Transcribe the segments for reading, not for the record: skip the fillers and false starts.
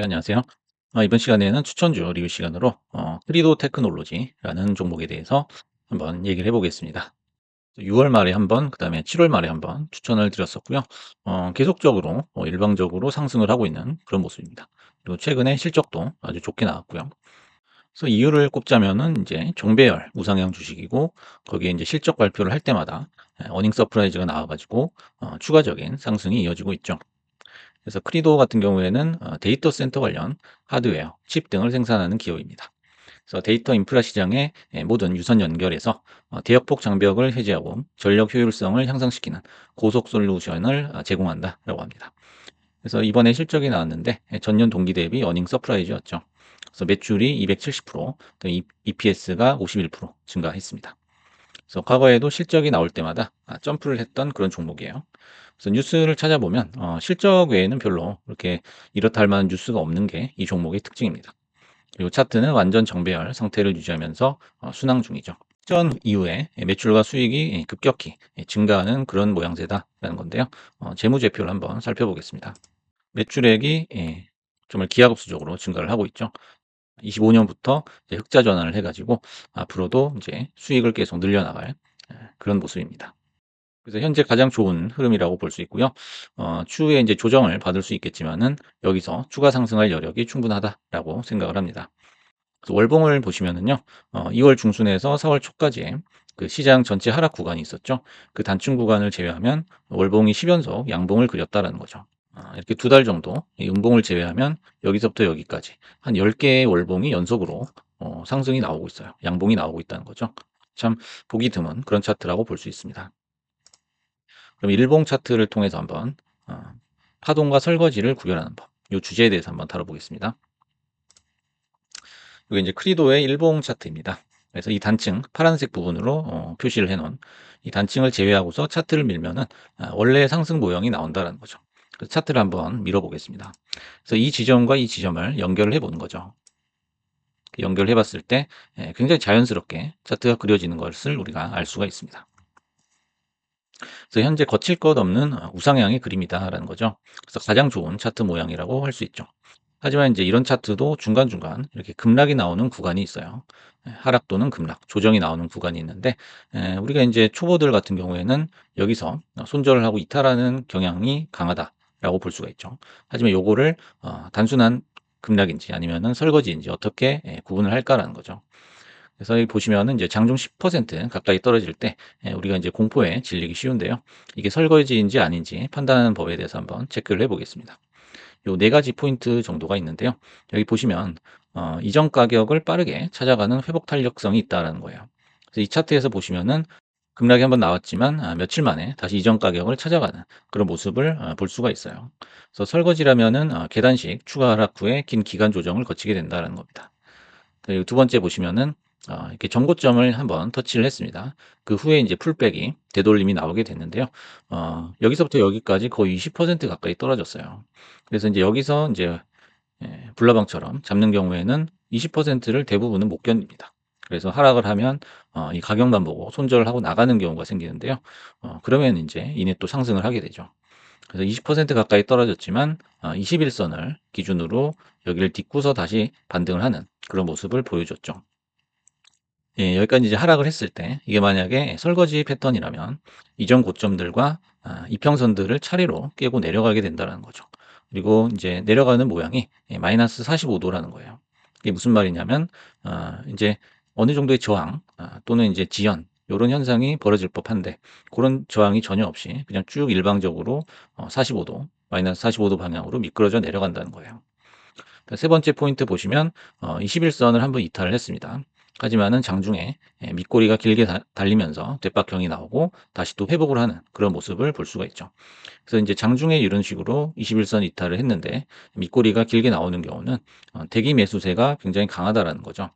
안녕하세요. 이번 시간에는 추천주 리뷰 시간으로 크리도 테크놀로지라는 종목에 대해서 한번 얘기를 해보겠습니다. 6월 말에 한번, 그 다음에 7월 말에 한번 추천을 드렸었고요. 계속적으로 일방적으로 상승을 하고 있는 그런 모습입니다. 그리고 최근에 실적도 아주 좋게 나왔고요. 그래서 이유를 꼽자면은 이제 종배열 우상향 주식이고 거기에 이제 실적 발표를 할 때마다 어닝 서프라이즈가 나와가지고 추가적인 상승이 이어지고 있죠. 그래서 크리도 같은 경우에는 데이터 센터 관련 하드웨어, 칩 등을 생산하는 기업입니다. 그래서 데이터 인프라 시장의 모든 유선 연결에서 대역폭 장벽을 해제하고 전력 효율성을 향상시키는 고속 솔루션을 제공한다라고 합니다. 그래서 이번에 실적이 나왔는데 전년 동기 대비 어닝 서프라이즈였죠. 그래서 매출이 270%, EPS가 51% 증가했습니다. 그래서 과거에도 실적이 나올 때마다 점프를 했던 그런 종목이에요. 그래서 뉴스를 찾아보면 실적 외에는 별로 그렇게 이렇다 할 만한 뉴스가 없는 게 이 종목의 특징입니다. 그리고 차트는 완전 정배열 상태를 유지하면서 순항 중이죠. 전 이후에 매출과 수익이 급격히 증가하는 그런 모양새다라는 건데요. 재무제표를 한번 살펴보겠습니다. 매출액이 정말 기하급수적으로 증가를 하고 있죠. 25년부터 흑자 전환을 해가지고 앞으로도 이제 수익을 계속 늘려나갈 그런 모습입니다. 그래서 현재 가장 좋은 흐름이라고 볼 수 있고요. 추후에 이제 조정을 받을 수 있겠지만은 여기서 추가 상승할 여력이 충분하다라고 생각을 합니다. 그래서 월봉을 보시면은요, 2월 중순에서 4월 초까지의 그 시장 전체 하락 구간이 있었죠. 그 단층 구간을 제외하면 월봉이 10연속 양봉을 그렸다라는 거죠. 이렇게 두 달 정도 이 음봉을 제외하면 여기서부터 여기까지 한 10개의 월봉이 연속으로 상승이 나오고 있어요. 양봉이 나오고 있다는 거죠. 참 보기 드문 그런 차트라고 볼 수 있습니다. 그럼 일봉 차트를 통해서 한번 어, 파동과 설거지를 구별하는 법, 이 주제에 대해서 한번 다뤄보겠습니다. 이게 이제 크리도의 일봉 차트입니다. 그래서 이 단층 파란색 부분으로 표시를 해놓은 이 단층을 제외하고서 차트를 밀면은 원래 상승 모형이 나온다는 거죠. 그래서 차트를 한번 밀어보겠습니다. 그래서 이 지점과 이 지점을 연결을 해보는 거죠. 연결해 봤을 때 굉장히 자연스럽게 차트가 그려지는 것을 우리가 알 수가 있습니다. 그래서 현재 거칠 것 없는 우상향의 그림이다라는 거죠. 그래서 가장 좋은 차트 모양이라고 할 수 있죠. 하지만 이제 이런 차트도 중간중간 이렇게 급락이 나오는 구간이 있어요. 하락 또는 급락, 조정이 나오는 구간이 있는데 우리가 이제 초보들 같은 경우에는 여기서 손절을 하고 이탈하는 경향이 강하다라고 볼 수가 있죠. 하지만 요거를 단순한 급락인지 아니면은 설거지인지 어떻게 구분을 할까라는 거죠. 그래서 여기 보시면은 이제 장중 10% 가까이 떨어질 때 우리가 이제 공포에 질리기 쉬운데요. 이게 설거지인지 아닌지 판단하는 법에 대해서 한번 체크를 해보겠습니다. 요 네 가지 포인트 정도가 있는데요. 여기 보시면 이전 가격을 빠르게 찾아가는 회복 탄력성이 있다라는 거예요. 그래서 이 차트에서 보시면은 급락이 한번 나왔지만 며칠 만에 다시 이전 가격을 찾아가는 그런 모습을 볼 수가 있어요. 그래서 설거지라면은 계단식 추가 하락 후에 긴 기간 조정을 거치게 된다는 겁니다. 그리고 두 번째 보시면은 이렇게 전고점을 한번 터치를 했습니다. 그 후에 이제 풀백이 되돌림이 나오게 됐는데요. 여기서부터 여기까지 거의 20% 가까이 떨어졌어요. 그래서 이제 여기서 이제 불나방처럼 잡는 경우에는 20%를 대부분은 못 견딥니다. 그래서 하락을 하면 이 가격만 보고 손절을 하고 나가는 경우가 생기는데요. 그러면 이제 이내 또 상승을 하게 되죠. 그래서 20% 가까이 떨어졌지만 21선을 기준으로 여기를 딛고서 다시 반등을 하는 그런 모습을 보여줬죠. 예, 여기까지 이제 하락을 했을 때 이게 만약에 설거지 패턴이라면 이전 고점들과 이평선들을 차례로 깨고 내려가게 된다는 거죠. 그리고 이제 내려가는 모양이 마이너스 45도라는 거예요. 이게 무슨 말이냐면 이제 어느 정도의 저항 또는 이제 지연 이런 현상이 벌어질 법한데 그런 저항이 전혀 없이 그냥 쭉 일방적으로 45도 마이너스 45도 방향으로 미끄러져 내려간다는 거예요. 세 번째 포인트 보시면 21선을 한번 이탈을 했습니다. 하지만은 장중에 밑꼬리가 길게 달리면서 뒷박형이 나오고 다시 또 회복을 하는 그런 모습을 볼 수가 있죠. 그래서 이제 장중에 이런 식으로 21선 이탈을 했는데 밑꼬리가 길게 나오는 경우는 대기 매수세가 굉장히 강하다라는 거죠.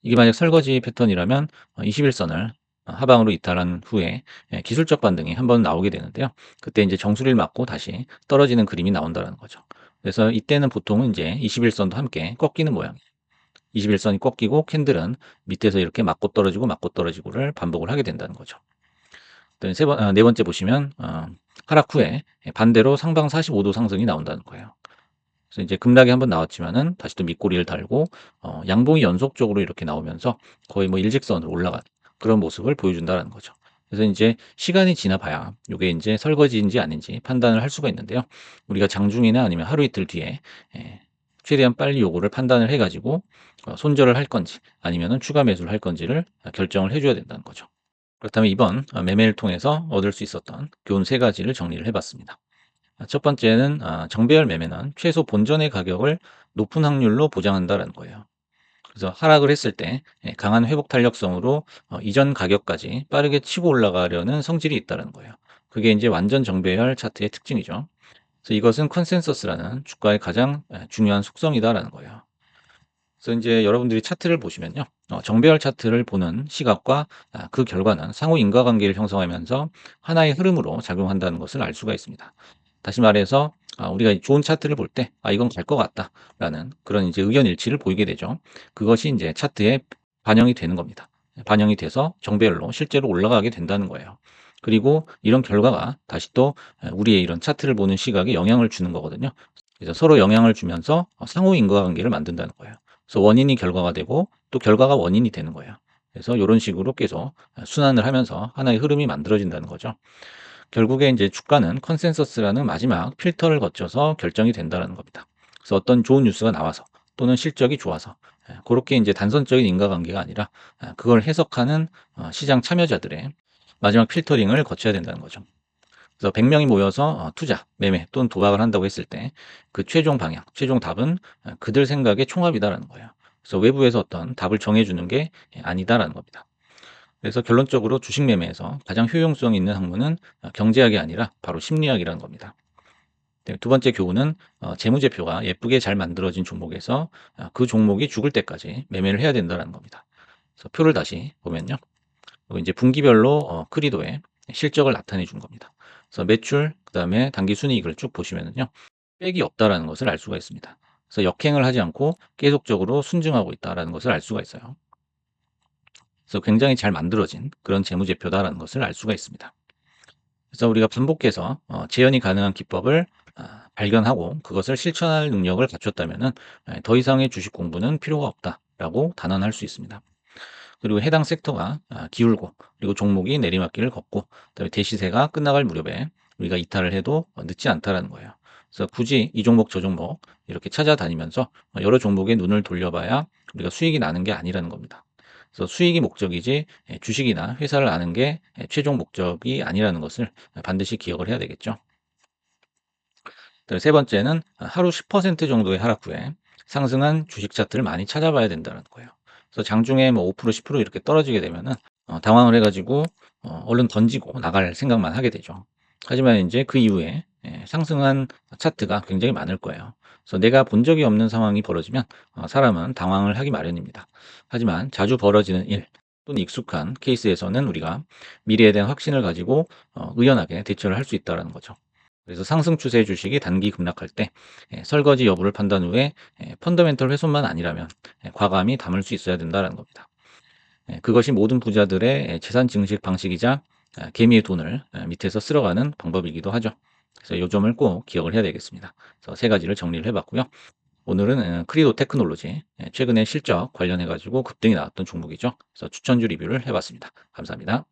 이게 만약 설거지 패턴이라면 21선을 하방으로 이탈한 후에 기술적 반등이 한번 나오게 되는데요. 그때 이제 정수리를 맞고 다시 떨어지는 그림이 나온다는 거죠. 그래서 이때는 보통은 이제 21선도 함께 꺾이는 모양이에요. 21선이 꺾이고 캔들은 밑에서 이렇게 맞고 떨어지고를 반복을 하게 된다는 거죠. 네 번째 보시면 하락 후에 반대로 상방 45도 상승이 나온다는 거예요. 그래서 이제 급락이 한번 나왔지만은 다시 또 밑꼬리를 달고 양봉이 연속적으로 이렇게 나오면서 거의 뭐 일직선으로 올라가는 그런 모습을 보여준다는 거죠. 그래서 이제 시간이 지나 봐야 요게 인제 설거지인지 아닌지 판단을 할 수가 있는데요. 우리가 장중이나 아니면 하루 이틀 뒤에 예 최대한 빨리 요거를 판단을 해 가지고 손절을 할 건지 아니면은 추가 매수를 할 건지를 결정을 해 줘야 된다는 거죠. 그렇다면 이번 매매를 통해서 얻을 수 있었던 교훈 3 가지를 정리를 해 봤습니다. 첫 번째는 정배열 매매는 최소 본전의 가격을 높은 확률로 보장한다라는 거예요. 그래서 하락을 했을 때 강한 회복 탄력성으로 이전 가격까지 빠르게 치고 올라가려는 성질이 있다는 거예요. 그게 이제 완전 정배열 차트의 특징이죠. 그래서 이것은 컨센서스라는 주가의 가장 중요한 속성이다라는 거예요. 그래서 이제 여러분들이 차트를 보시면요. 정배열 차트를 보는 시각과 그 결과는 상호 인과관계를 형성하면서 하나의 흐름으로 작용한다는 것을 알 수가 있습니다. 다시 말해서 우리가 좋은 차트를 볼 때 '아 이건 갈 것 같다.'라는 그런 이제 의견 일치를 보이게 되죠. 그것이 인제 차트에 반영이 되는 겁니다. 반영이 돼서 정배열로 실제로 올라가게 된다는 거예요. 그리고 이런 결과가 다시 또 우리의 이런 차트를 보는 시각에 영향을 주는 거거든요. 그래서 서로 영향을 주면서 상호 인과관계를 만든다는 거예요. 그래서 원인이 결과가 되고 또 결과가 원인이 되는 거예요. 그래서 요런 식으로 계속 순환을 하면서 하나의 흐름이 만들어진다는 거죠. 결국에 인제 주가는 컨센서스라는 마지막 필터를 거쳐서 결정이 된다라는 겁니다. 그래서 어떤 좋은 뉴스가 나와서 또는 실적이 좋아서 고렇게 인제 단선적인 인과관계가 아니라 그걸 해석하는 시장 참여자들의 마지막 필터링을 거쳐야 된다는 거죠. 그래서 100 명이 모여서 투자, 매매 또는 도박을 한다고 했을 때 그 최종 방향, 최종 답은 그들 생각의 총합이다라는 거예요. 그래서 외부에서 어떤 답을 정해 주는 게 아니다라는 겁니다. 그래서 결론적으로 주식 매매에서 가장 효용성 있는 학문은 경제학이 아니라 바로 심리학이라는 겁니다. 네, 두 번째 교훈은 재무제표가 예쁘게 잘 만들어진 종목에서 그 종목이 죽을 때까지 매매를 해야 된다는 겁니다. 그래서 표를 다시 보면요. 요 인제 분기별로 크리도의 실적을 나타내 준 겁니다. 그래서 매출 그다음에 단기 순이익을 쭉 보시면은요. 빽이 없다라는 것을 알 수가 있습니다. 그래서 역행을 하지 않고 계속적으로 순증하고 있다라는 것을 알 수가 있어요. 그래서 굉장히 잘 만들어진 그런 재무제표다라는 것을 알 수가 있습니다. 그래서 우리가 반복해서 재현이 가능한 기법을 발견하고 그것을 실천할 능력을 갖췄다면은 더 이상의 주식 공부는 필요가 없다라고 단언할 수 있습니다. 그리고 해당 섹터가 기울고 그리고 종목이 내리막길을 걷고 그다음에 대시세가 끝나갈 무렵에 우리가 이탈을 해도 늦지 않다라는 거예요. 그래서 굳이 이 종목 저 종목 이렇게 찾아다니면서 여러 종목에 눈을 돌려봐야 우리가 수익이 나는 게 아니라는 겁니다. 그래서 수익이 목적이지 주식이나 회사를 아는 게 최종 목적이 아니라는 것을 반드시 기억을 해야 되겠죠. 세 번째는 하루 10% 정도의 하락 후에 상승한 주식 차트를 많이 찾아봐야 된다는 거예요. 그래서 장중에 뭐 5% 10% 이렇게 떨어지게 되면은 당황을 해 가지고 얼른 던지고 나갈 생각만 하게 되죠. 하지만 인제 그 이후에 상승한 차트가 굉장히 많을 거예요. 그래서 내가 본 적이 없는 상황이 벌어지면 사람은 당황을 하기 마련입니다. 하지만 자주 벌어지는 일 또는 익숙한 케이스에서는 우리가 미래에 대한 확신을 가지고 의연하게 대처를 할 수 있다라는 거죠. 그래서 상승 추세 주식이 단기 급락할 때 설거지 여부를 판단 후에 펀더멘털 훼손만 아니라면 과감히 담을 수 있어야 된다는 겁니다. 그것이 모든 부자들의 재산 증식 방식이자 개미의 돈을 밑에서 쓸어가는 방법이기도 하죠. 그래서 요 점을 꼭 기억을 해야 되겠습니다. 그래서 세 가지를 정리를 해 봤고요. 오늘은 크리도 테크놀로지 최근에 실적 관련해 가지고 급등이 나왔던 종목이죠. 그래서 추천주 리뷰를 해 봤습니다. 감사합니다.